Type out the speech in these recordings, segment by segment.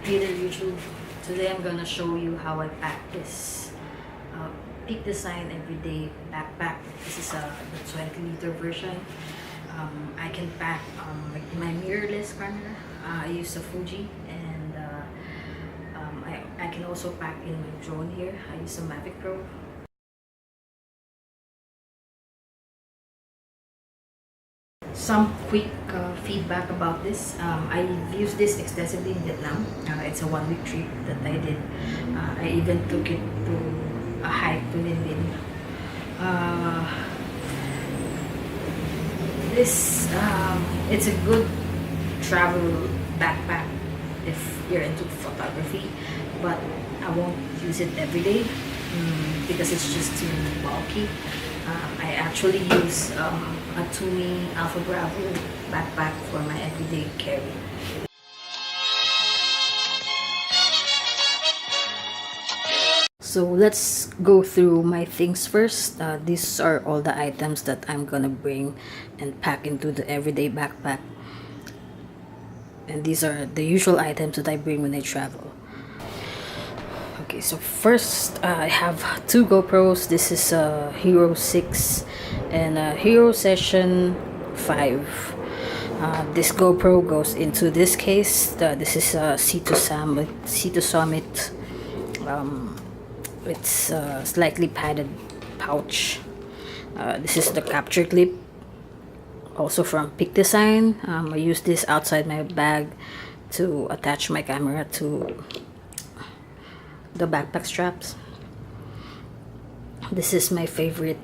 Hey there YouTube, today I'm gonna show you how I pack this Peak Design Everyday Backpack. This is the 20-liter version. I can pack like my mirrorless camera. I use a Fuji, and I can also pack in my drone here. I use a Mavic Pro. Some quick feedback about this. I've used this extensively in Vietnam. It's a 1-week trip that I did. I even took it to a hike to Ninh Bình. It's a good travel backpack if you're into photography, but I won't use it every day because it's just too bulky. I actually use a Tumi Alpha Bravo backpack for my everyday carry. So let's go through my things first. These are all the items that I'm gonna bring and pack into the everyday backpack. And these are the usual items that I bring when I travel. Okay, so first I have two GoPros. This is a Hero 6 and a Hero Session 5. This GoPro goes into this case. This is a C2 Summit. It's a slightly padded pouch. This is the capture clip, also from Peak Design. I use this outside my bag to attach my camera to the backpack straps. This is my favorite.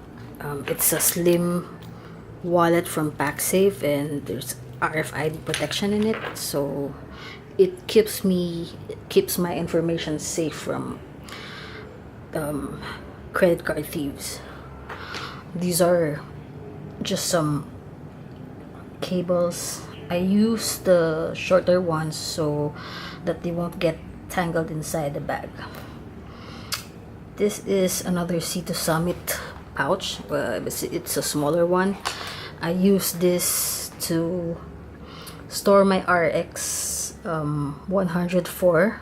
It's a slim wallet from PackSafe, and there's RFID protection in it, so it keeps my information safe from credit card thieves. These are just some cables. I use the shorter ones so that they won't get tangled inside the bag. This is another C2 Summit pouch. It's a smaller one. I use this to store my RX 104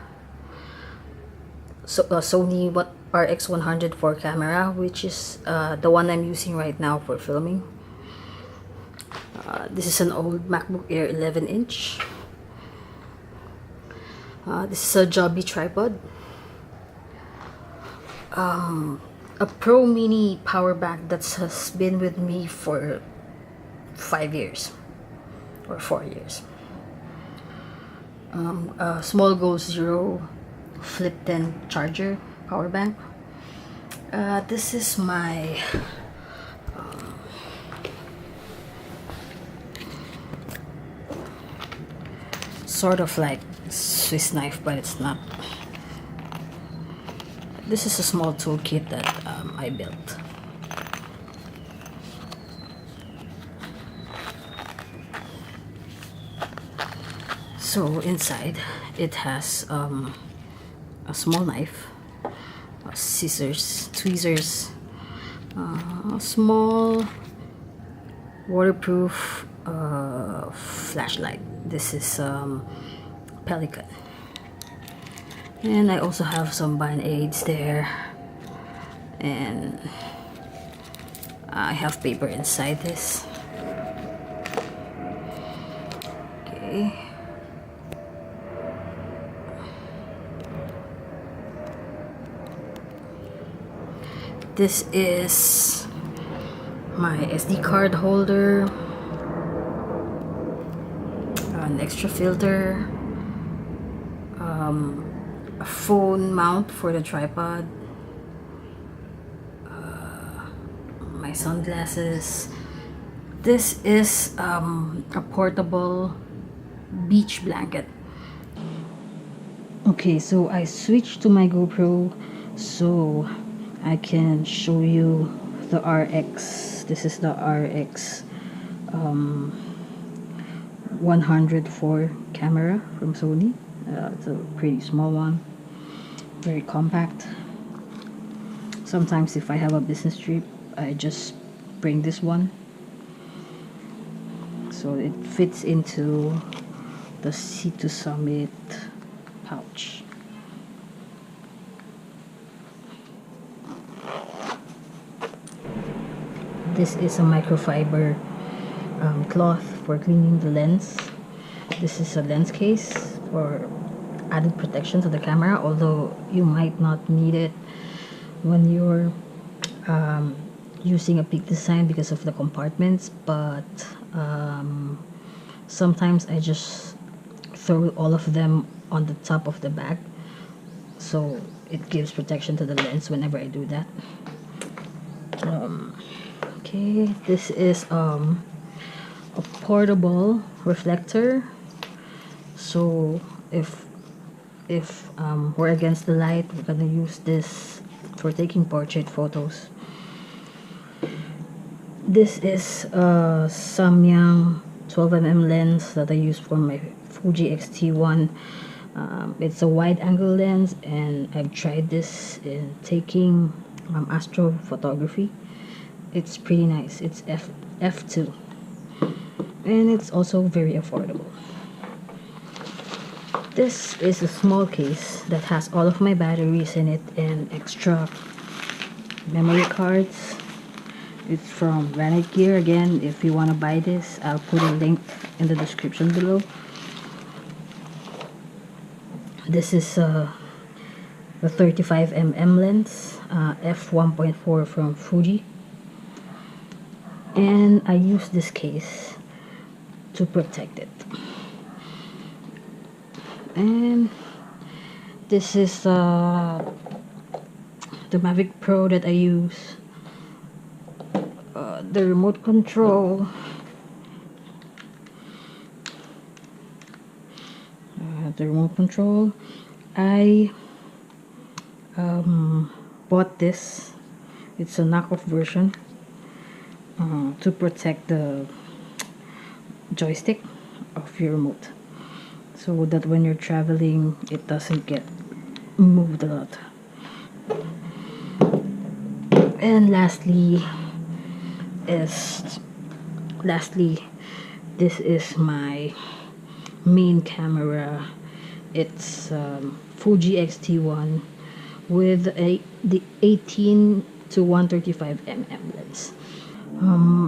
Sony RX 104 camera, which is the one I'm using right now for filming. This is an old MacBook Air 11-inch. This is a Joby tripod. A Pro Mini power bank that has been with me for 5 years or 4 years. A Small Goal Zero Flip 10 charger power bank. This is my sort of like Swiss knife, but it's not. This is a small toolkit that I built. So inside it has a small knife, scissors, tweezers, a small waterproof flashlight. This is Pelican. And I also have some band-aids there, and I have paper inside this. Okay. This is my SD card holder, an extra filter, a phone mount for the tripod, my sunglasses. This is a portable beach blanket. Okay, so I switched to my GoPro so I can show you the RX. This is the RX 104 camera from Sony. It's a pretty small one, very compact. Sometimes if I have a business trip, I just bring this one. So it fits into the C2 Summit pouch. This is a microfiber cloth for cleaning the lens. This is a lens case for added protection to the camera, although you might not need it when you're using a peak design because of the compartments, but sometimes I just throw all of them on the top of the bag, so it gives protection to the lens whenever I do that. Okay, this is a portable reflector, so if we're against the light, we're gonna use this for taking portrait photos. This is a Samyang 12mm lens that I use for my Fuji X-T1. It's a wide angle lens, and I've tried this in taking astrophotography. It's pretty nice. It's f2, and it's also very affordable. This is a small case that has all of my batteries in it and extra memory cards. It's from Vanity Gear. Again, if you want to buy this, I'll put a link in the description below. This is the 35mm lens, f1.4 from Fuji, and I use this case to protect it. And this is the Mavic Pro that I use. The remote control, I bought this. It's a knockoff version to protect the joystick of your remote, so that when you're traveling it doesn't get moved a lot. And lastly, this is my main camera. It's Fuji X-T1 with the 18 to 135mm lens.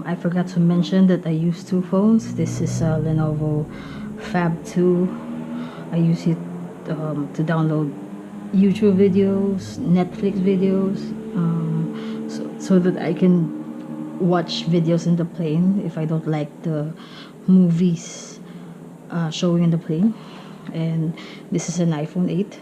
I forgot to mention that I use two phones. This is a Lenovo Fab 2. I use it to download YouTube videos, Netflix videos, so that I can watch videos in the plane if I don't like the movies showing in the plane. And this is an iPhone 8.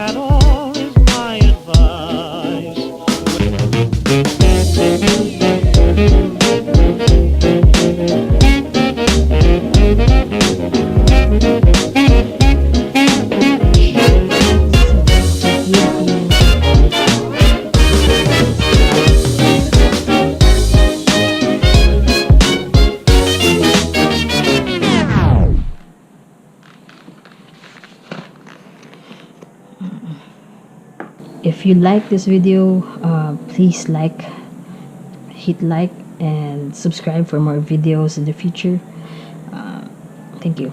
at all is my advice. If you like this video, please hit like and subscribe for more videos in the future. Thank you.